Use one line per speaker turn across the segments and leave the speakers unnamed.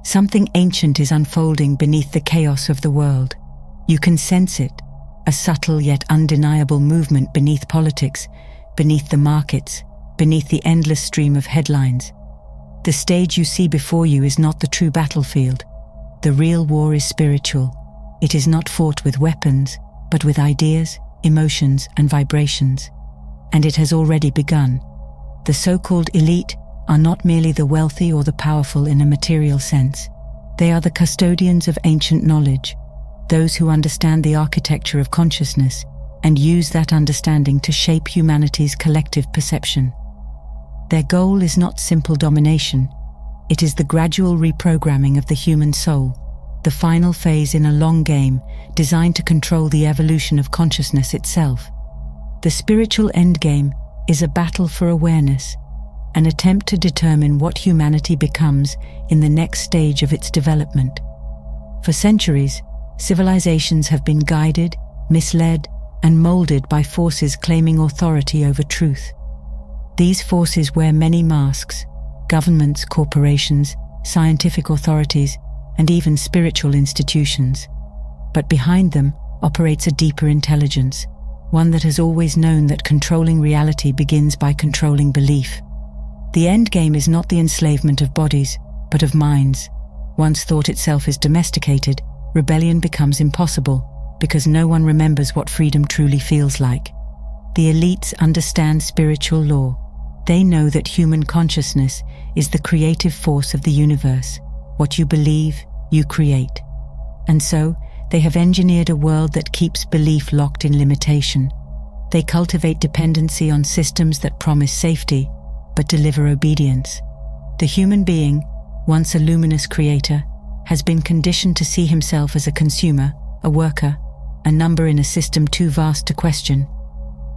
Something ancient is unfolding beneath the chaos of the world. You can sense it, a subtle yet undeniable movement beneath politics, beneath the markets, beneath the endless stream of headlines. The stage you see before you is not the true battlefield. The real war is spiritual. It is not fought with weapons, but with ideas, emotions, and vibrations. And it has already begun. The so-called elite are not merely the wealthy or the powerful in a material sense. They are the custodians of ancient knowledge, those who understand the architecture of consciousness and use that understanding to shape humanity's collective perception. Their goal is not simple domination. It is the gradual reprogramming of the human soul, the final phase in a long game designed to control the evolution of consciousness itself. The spiritual endgame is a battle for awareness, an attempt to determine what humanity becomes in the next stage of its development. For centuries, civilizations have been guided, misled, and molded by forces claiming authority over truth. These forces wear many masks: governments, corporations, scientific authorities, and even spiritual institutions. But behind them operates a deeper intelligence, one that has always known that controlling reality begins by controlling belief. The endgame is not the enslavement of bodies, but of minds. Once thought itself is domesticated, rebellion becomes impossible, because no one remembers what freedom truly feels like. The elites understand spiritual law. They know that human consciousness is the creative force of the universe. What you believe, you create. And so, they have engineered a world that keeps belief locked in limitation. They cultivate dependency on systems that promise safety, but deliver obedience. The human being, once a luminous creator, has been conditioned to see himself as a consumer, a worker, a number in a system too vast to question.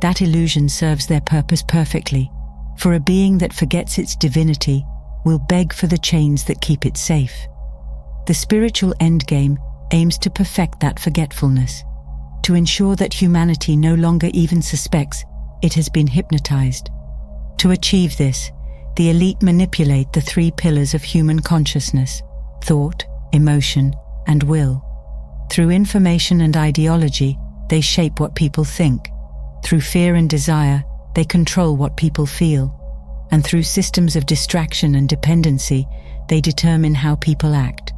That illusion serves their purpose perfectly, for a being that forgets its divinity will beg for the chains that keep it safe. The spiritual endgame aims to perfect that forgetfulness, to ensure that humanity no longer even suspects it has been hypnotized. To achieve this, the elite manipulate the three pillars of human consciousness: thought, emotion, and will. Through information and ideology, they shape what people think. Through fear and desire, they control what people feel. And through systems of distraction and dependency, they determine how people act.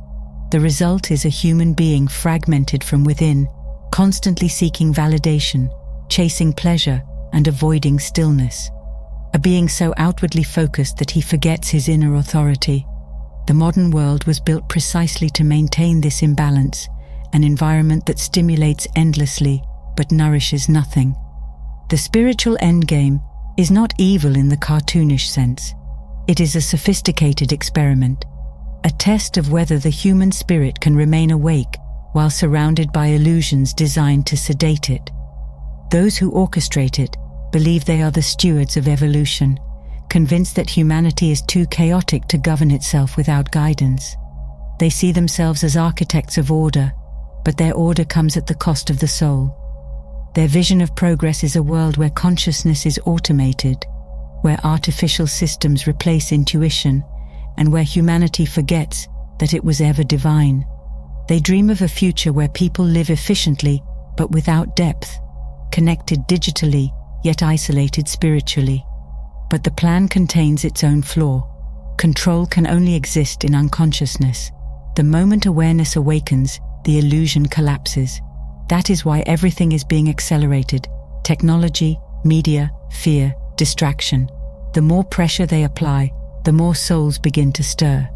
The result is a human being fragmented from within, constantly seeking validation, chasing pleasure, and avoiding stillness. A being so outwardly focused that he forgets his inner authority. The modern world was built precisely to maintain this imbalance, an environment that stimulates endlessly but nourishes nothing. The spiritual endgame is not evil in the cartoonish sense. It is a sophisticated experiment, a test of whether the human spirit can remain awake while surrounded by illusions designed to sedate it. Those who orchestrate it believe they are the stewards of evolution, convinced that humanity is too chaotic to govern itself without guidance. They see themselves as architects of order, but their order comes at the cost of the soul. Their vision of progress is a world where consciousness is automated, where artificial systems replace intuition, and where humanity forgets that it was ever divine. They dream of a future where people live efficiently but without depth, connected digitally yet isolated spiritually. But the plan contains its own flaw. Control can only exist in unconsciousness. The moment awareness awakens, the illusion collapses. That is why everything is being accelerated: technology, media, fear, distraction. The more pressure they apply, the more souls begin to stir.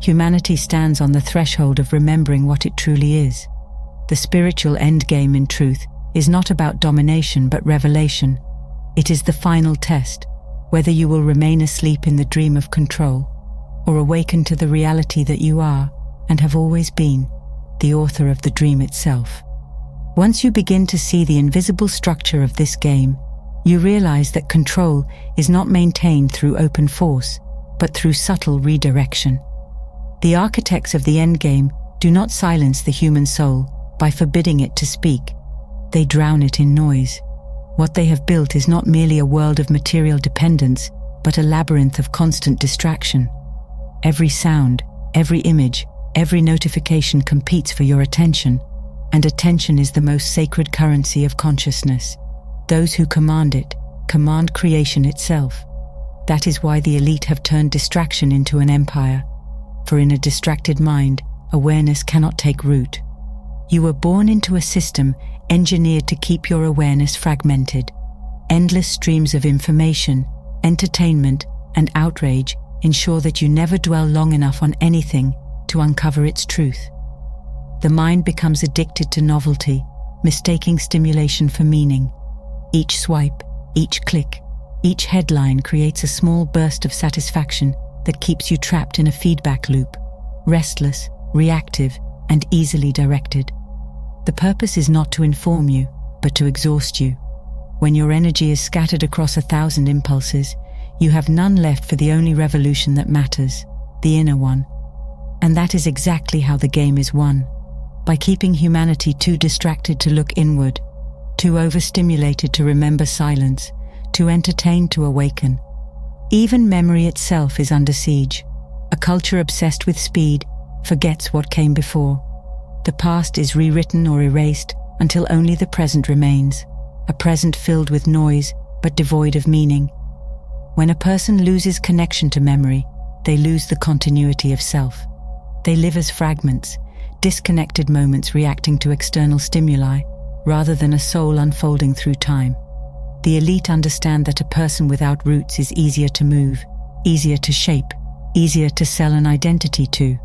Humanity stands on the threshold of remembering what it truly is. The spiritual endgame, in truth, is not about domination but revelation. It is the final test, whether you will remain asleep in the dream of control, or awaken to the reality that you are, and have always been, the author of the dream itself. Once you begin to see the invisible structure of this game, you realize that control is not maintained through open force, but through subtle redirection. The architects of the endgame do not silence the human soul by forbidding it to speak. They drown it in noise. What they have built is not merely a world of material dependence, but a labyrinth of constant distraction. Every sound, every image, Every notification competes for your attention, and attention is the most sacred currency of consciousness. Those who command it, command creation itself. That is why the elite have turned distraction into an empire. For in a distracted mind, awareness cannot take root. You were born into a system engineered to keep your awareness fragmented. Endless streams of information, entertainment, and outrage ensure that you never dwell long enough on anything to uncover its truth. The mind becomes addicted to novelty, mistaking stimulation for meaning. Each swipe, each click, each headline creates a small burst of satisfaction that keeps you trapped in a feedback loop, restless, reactive, and easily directed. The purpose is not to inform you, but to exhaust you. When your energy is scattered across 1,000 impulses, you have none left for the only revolution that matters, the inner one. And that is exactly how the game is won. By keeping humanity too distracted to look inward, too overstimulated to remember silence, too entertained to awaken. Even memory itself is under siege. A culture obsessed with speed forgets what came before. The past is rewritten or erased until only the present remains, a present filled with noise but devoid of meaning. When a person loses connection to memory, they lose the continuity of self. They live as fragments, disconnected moments reacting to external stimuli, rather than a soul unfolding through time. The elite understand that a person without roots is easier to move, easier to shape, easier to sell an identity to.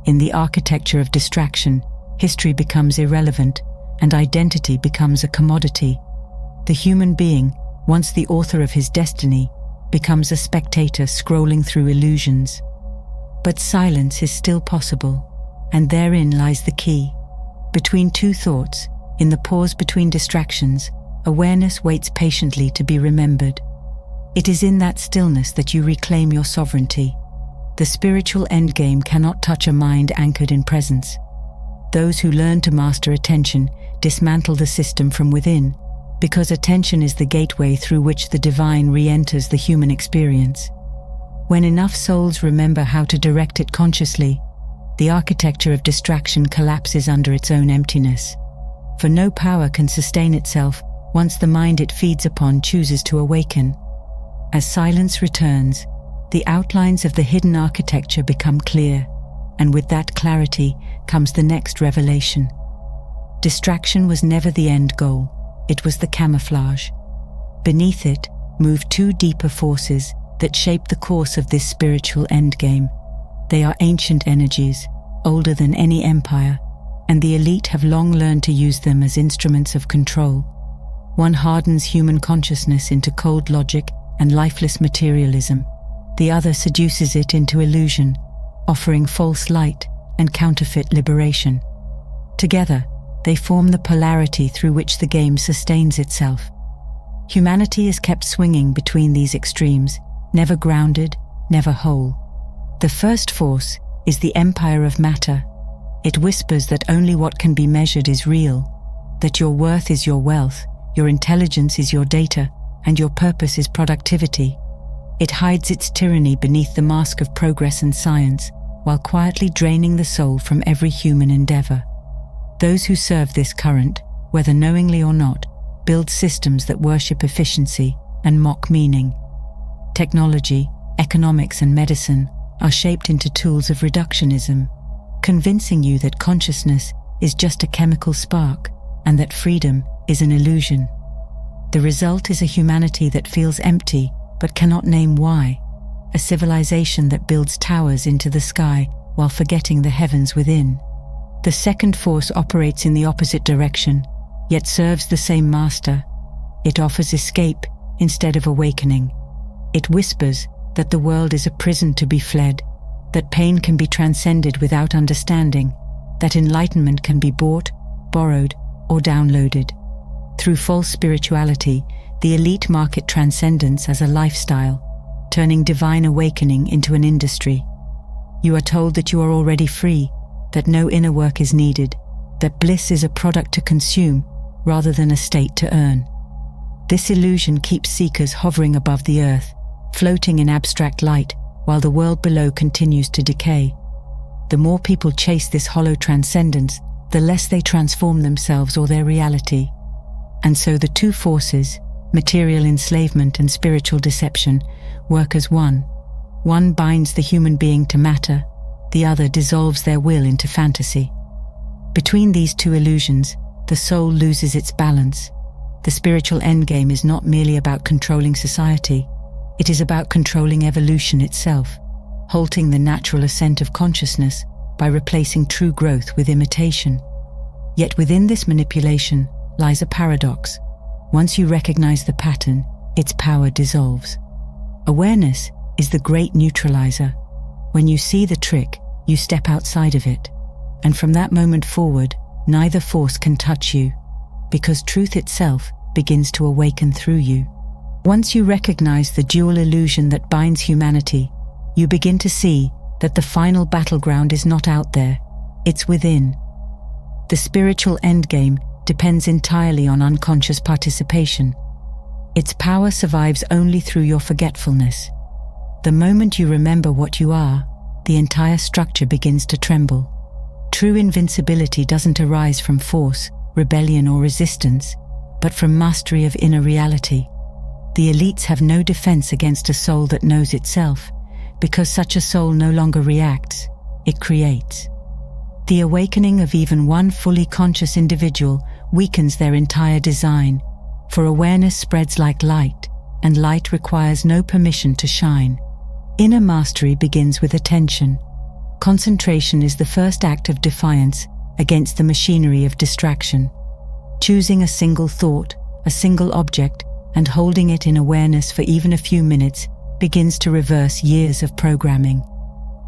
In the architecture of distraction, history becomes irrelevant, and identity becomes a commodity. The human being, once the author of his destiny, becomes a spectator scrolling through illusions. But silence is still possible, and therein lies the key. Between two thoughts, in the pause between distractions, awareness waits patiently to be remembered. It is in that stillness that you reclaim your sovereignty. The spiritual endgame cannot touch a mind anchored in presence. Those who learn to master attention dismantle the system from within, because attention is the gateway through which the divine re-enters the human experience. When enough souls remember how to direct it consciously, the architecture of distraction collapses under its own emptiness. For no power can sustain itself once the mind it feeds upon chooses to awaken. As silence returns, the outlines of the hidden architecture become clear, and with that clarity comes the next revelation. Distraction was never the end goal, it was the camouflage. Beneath it moved two deeper forces that shape the course of this spiritual endgame. They are ancient energies, older than any empire, and the elite have long learned to use them as instruments of control. One hardens human consciousness into cold logic and lifeless materialism. The other seduces it into illusion, offering false light and counterfeit liberation. Together, they form the polarity through which the game sustains itself. Humanity is kept swinging between these extremes, never grounded, never whole. The first force is the empire of matter. It whispers that only what can be measured is real, that your worth is your wealth, your intelligence is your data, and your purpose is productivity. It hides its tyranny beneath the mask of progress and science, while quietly draining the soul from every human endeavor. Those who serve this current, whether knowingly or not, build systems that worship efficiency and mock meaning. Technology, economics, and medicine are shaped into tools of reductionism, convincing you that consciousness is just a chemical spark and that freedom is an illusion. The result is a humanity that feels empty but cannot name why, a civilization that builds towers into the sky while forgetting the heavens within. The second force operates in the opposite direction, yet serves the same master. It offers escape instead of awakening. It whispers that the world is a prison to be fled, that pain can be transcended without understanding, that enlightenment can be bought, borrowed, or downloaded. Through false spirituality, the elite market transcendence as a lifestyle, turning divine awakening into an industry. You are told that you are already free, that no inner work is needed, that bliss is a product to consume rather than a state to earn. This illusion keeps seekers hovering above the earth, floating in abstract light while the world below continues to decay. The more people chase this hollow transcendence, the less they transform themselves or their reality. And so the two forces, material enslavement and spiritual deception, work as one. One binds the human being to matter, the other dissolves their will into fantasy. Between these two illusions, the soul loses its balance. The spiritual endgame is not merely about controlling society, it is about controlling evolution itself, halting the natural ascent of consciousness by replacing true growth with imitation. Yet within this manipulation lies a paradox. Once you recognize the pattern, its power dissolves. Awareness is the great neutralizer. When you see the trick, you step outside of it. And from that moment forward, neither force can touch you, because truth itself begins to awaken through you. Once you recognize the dual illusion that binds humanity, you begin to see that the final battleground is not out there, it's within. The spiritual endgame depends entirely on unconscious participation. Its power survives only through your forgetfulness. The moment you remember what you are, the entire structure begins to tremble. True invincibility doesn't arise from force, rebellion, or resistance, but from mastery of inner reality. The elites have no defense against a soul that knows itself, because such a soul no longer reacts, it creates. The awakening of even one fully conscious individual weakens their entire design, for awareness spreads like light, and light requires no permission to shine. Inner mastery begins with attention. Concentration is the first act of defiance against the machinery of distraction. Choosing a single thought, a single object, and holding it in awareness for even a few minutes begins to reverse years of programming.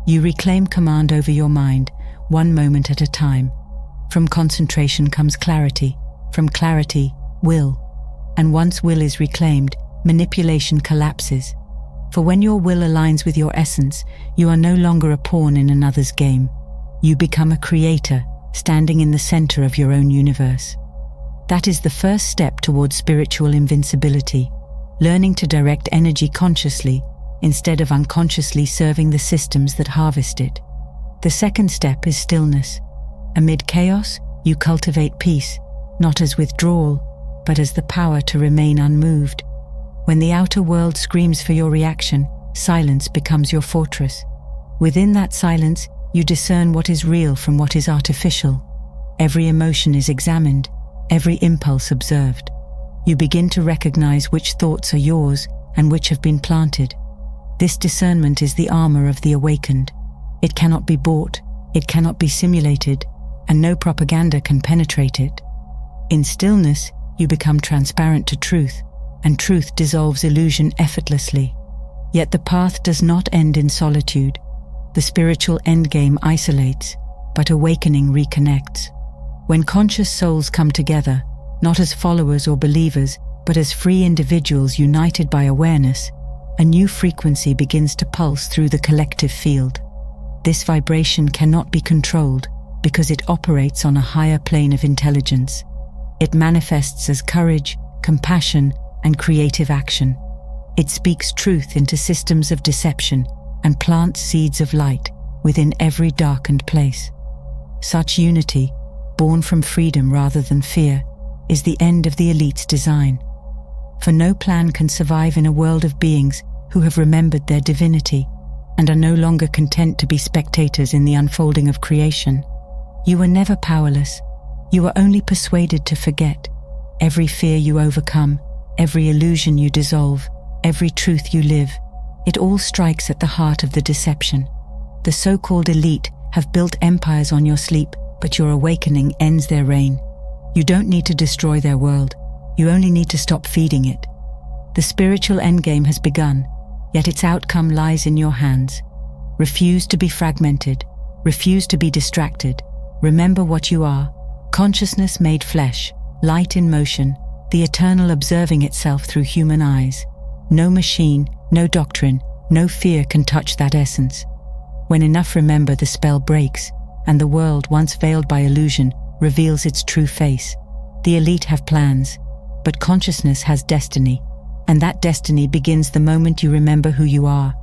You reclaim command over your mind, one moment at a time. From concentration comes clarity, from clarity, will. And once will is reclaimed, manipulation collapses. For when your will aligns with your essence, you are no longer a pawn in another's game. You become a creator, standing in the center of your own universe. That is the first step towards spiritual invincibility, learning to direct energy consciously instead of unconsciously serving the systems that harvest it. The second step is stillness. Amid chaos, you cultivate peace, not as withdrawal, but as the power to remain unmoved. When the outer world screams for your reaction, silence becomes your fortress. Within that silence, you discern what is real from what is artificial. Every emotion is examined, every impulse observed. You begin to recognize which thoughts are yours and which have been planted. This discernment is the armor of the awakened. It cannot be bought, it cannot be simulated, and no propaganda can penetrate it. In stillness, you become transparent to truth, and truth dissolves illusion effortlessly. Yet the path does not end in solitude. The spiritual endgame isolates, but awakening reconnects. When conscious souls come together, not as followers or believers, but as free individuals united by awareness, a new frequency begins to pulse through the collective field. This vibration cannot be controlled because it operates on a higher plane of intelligence. It manifests as courage, compassion, and creative action. It speaks truth into systems of deception and plants seeds of light within every darkened place. Such unity, born from freedom rather than fear, is the end of the elite's design. For no plan can survive in a world of beings who have remembered their divinity and are no longer content to be spectators in the unfolding of creation. You were never powerless. You were only persuaded to forget. Every fear you overcome, every illusion you dissolve, every truth you live, it all strikes at the heart of the deception. The so-called elite have built empires on your sleep, but your awakening ends their reign. You don't need to destroy their world. You only need to stop feeding it. The spiritual endgame has begun, yet its outcome lies in your hands. Refuse to be fragmented. Refuse to be distracted. Remember what you are: consciousness made flesh, light in motion, the eternal observing itself through human eyes. No machine, no doctrine, no fear can touch that essence. When enough remember, the spell breaks, and the world, once veiled by illusion, reveals its true face. The elite have plans, but consciousness has destiny, and that destiny begins the moment you remember who you are.